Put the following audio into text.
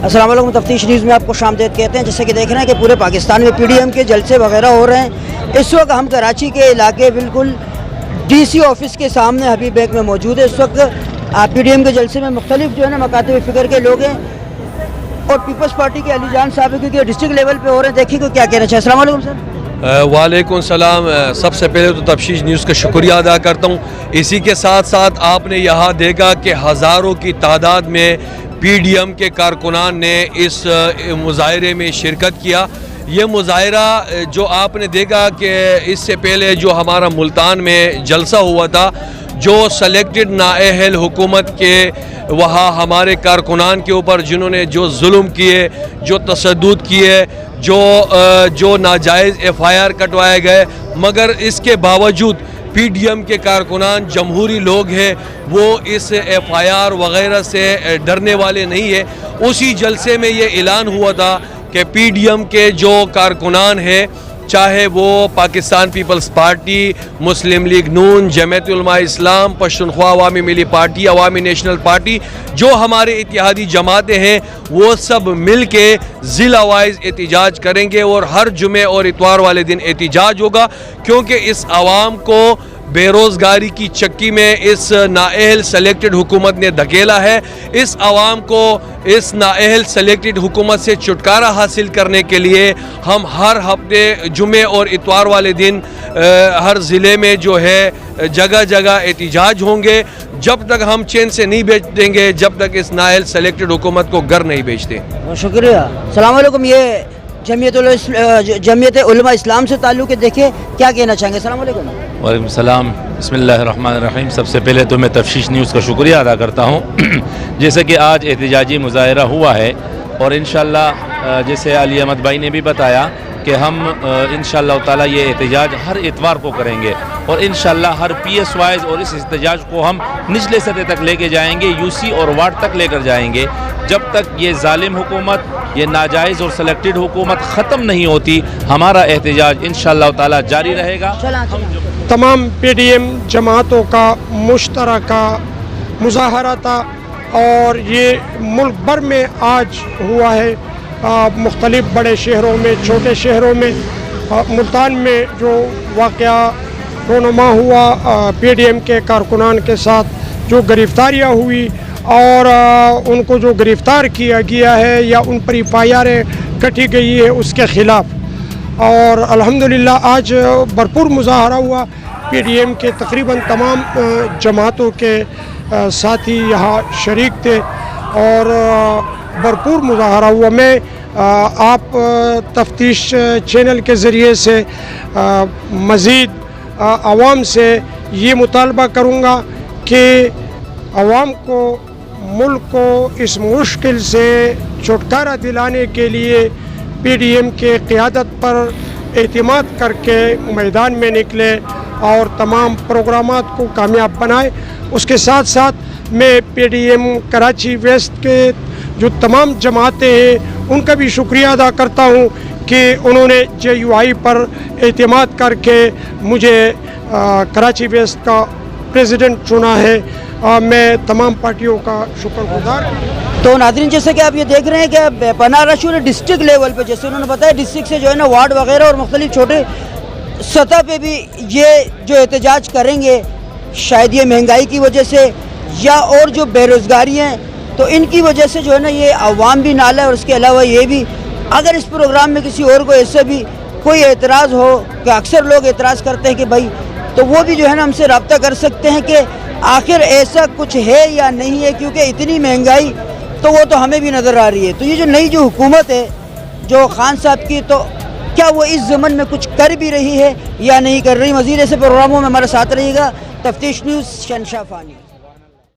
السلام علیکم، تفتیش نیوز میں آپ کو خام دید کہتے ہیں۔ جیسے کہ دیکھ رہے ہیں کہ پورے پاکستان میں پی ڈی ایم کے جلسے وغیرہ ہو رہے ہیں۔ اس وقت ہم کراچی کے علاقے بالکل ڈی سی آفس کے سامنے حبیب بیگ میں موجود ہے۔ اس وقت پی ڈی ایم کے جلسے میں مختلف جو ہے نا مکاتب فکر کے لوگ ہیں اور پیپلز پارٹی کے علی جان صاحب کیونکہ ڈسٹرکٹ لیول پہ ہو رہے ہیں، دیکھیں کہ کیا کہنا چاہیے۔ السلام علیکم سر۔ وعلیکم السلام۔ سب سے پہلے تو تفتیش نیوز کا شکریہ ادا کرتا ہوں۔ اسی کے ساتھ ساتھ آپ نے یہاں دیکھا کہ ہزاروں کی تعداد میں پی ڈی ایم کے کارکنان نے اس مظاہرے میں شرکت کیا۔ یہ مظاہرہ جو آپ نے دیکھا کہ اس سے پہلے جو ہمارا ملتان میں جلسہ ہوا تھا، جو سلیکٹڈ نااہل حکومت کے وہاں ہمارے کارکنان کے اوپر جنہوں نے جو ظلم کیے، جو تشدد کیے، جو ناجائز ایف آئی آر کٹوائے گئے، مگر اس کے باوجود پی ڈی ایم کے کارکنان جمہوری لوگ ہیں، وہ اس ایف آئی آر وغیرہ سے ڈرنے والے نہیں ہیں۔ اسی جلسے میں یہ اعلان ہوا تھا کہ پی ڈی ایم کے جو کارکنان ہیں، چاہے وہ پاکستان پیپلز پارٹی، مسلم لیگ نون، جمعیت علماء اسلام، پشتونخوا عوامی ملی پارٹی، عوامی نیشنل پارٹی، جو ہمارے اتحادی جماعتیں ہیں، وہ سب مل کے ضلع وائز احتجاج کریں گے اور ہر جمعے اور اتوار والے دن احتجاج ہوگا، کیونکہ اس عوام کو بے روزگاری کی چکی میں اس نااہل سلیکٹڈ حکومت نے دھکیلا ہے۔ اس عوام کو اس نااہل سلیکٹڈ حکومت سے چھٹکارا حاصل کرنے کے لیے ہم ہر ہفتے جمعے اور اتوار والے دن ہر ضلع میں جو ہے جگہ جگہ احتجاج ہوں گے، جب تک ہم چین سے نہیں بیچ دیں گے، جب تک اس نااہل سلیکٹڈ حکومت کو گھر نہیں بیچتے۔ شکریہ۔ السلام علیکم۔ یہ جمعیت علماء اسلام سے تعلق ہے، دیکھیں کیا کہنا چاہیں گے۔ السلام علیکم۔ وعلیکم السلام۔ بسم اللہ الرحمن الرحیم۔ سب سے پہلے تو میں تفتیش نیوز کا شکریہ ادا کرتا ہوں۔ جیسے کہ آج احتجاجی مظاہرہ ہوا ہے اور انشاءاللہ جیسے علی احمد بھائی نے بھی بتایا کہ ہم انشاءاللہ تعالی یہ احتجاج ہر اتوار کو کریں گے اور انشاءاللہ ہر پی ایس وائز، اور اس احتجاج کو ہم نچلے سطح تک لے کے جائیں گے، یو سی اور وارڈ تک لے کر جائیں گے، جب تک یہ ظالم حکومت، یہ ناجائز اور سلیکٹڈ حکومت ختم نہیں ہوتی۔ ہمارا احتجاج انشاءاللہ تعالی جاری رہے گا۔ تمام پی ڈی ایم جماعتوں کا مشترکہ مظاہرہ تھا اور یہ ملک بھر میں آج ہوا ہے، مختلف بڑے شہروں میں، چھوٹے شہروں میں۔ ملتان میں جو واقعہ رونما ہوا پی ڈی ایم کے کارکنان کے ساتھ، جو گرفتاریاں ہوئی اور ان کو جو گرفتار کیا گیا ہے یا ان پر ایف آئی آر کٹی گئی ہے، اس کے خلاف، اور الحمدللہ آج بھرپور مظاہرہ ہوا۔ پی ڈی ایم کے تقریباً تمام جماعتوں کے ساتھی یہاں شریک تھے اور بھرپور مظاہرہ ہوا۔ میں آپ تفتیش چینل کے ذریعے سے مزید عوام سے یہ مطالبہ کروں گا کہ عوام کو، ملک کو اس مشکل سے چھٹکارا دلانے کے لیے پی ڈی ایم کے قیادت پر اعتماد کر کے میدان میں نکلے اور تمام پروگرامات کو کامیاب بنائے۔ اس کے ساتھ ساتھ میں P D M Karachi west کے جو تمام جماعتیں ہیں ان کا بھی شکریہ ادا کرتا ہوں کہ انہوں نے جے یو آئی پر اعتماد کر کے مجھے کراچی ویسٹ کا پریزیڈنٹ چنا ہے۔ میں تمام پارٹیوں کا شکر گزار ہوں۔ تو ناظرین، جیسے کہ آپ یہ دیکھ رہے ہیں کہ پناہ رشو نے ڈسٹرکٹ لیول پہ، جیسے انہوں نے بتایا، ڈسٹرکٹ سے جو ہے نا وارڈ وغیرہ اور مختلف چھوٹے سطح پہ بھی یہ جو احتجاج کریں گے، شاید یہ مہنگائی کی وجہ سے یا اور جو بے روزگاری ہیں تو ان کی وجہ سے جو ہے نا یہ عوام بھی نالا ہے، اور اس کے علاوہ یہ بھی اگر اس پروگرام میں کسی اور کو ایسے بھی کوئی اعتراض ہو، کہ اکثر لوگ اعتراض کرتے ہیں کہ بھائی، تو وہ بھی جو ہے نا ہم سے رابطہ کر سکتے ہیں کہ آخر ایسا کچھ ہے یا نہیں ہے، کیونکہ اتنی مہنگائی تو وہ تو ہمیں بھی نظر آ رہی ہے۔ تو یہ جو نئی جو حکومت ہے جو خان صاحب کی، تو کیا وہ اس ضمن میں کچھ کر بھی رہی ہے یا نہیں کر رہی؟ مزید ایسے پروگراموں میں ہمارے ساتھ رہیے گا۔ تفتیش نیوز، شہنشاہ فانی۔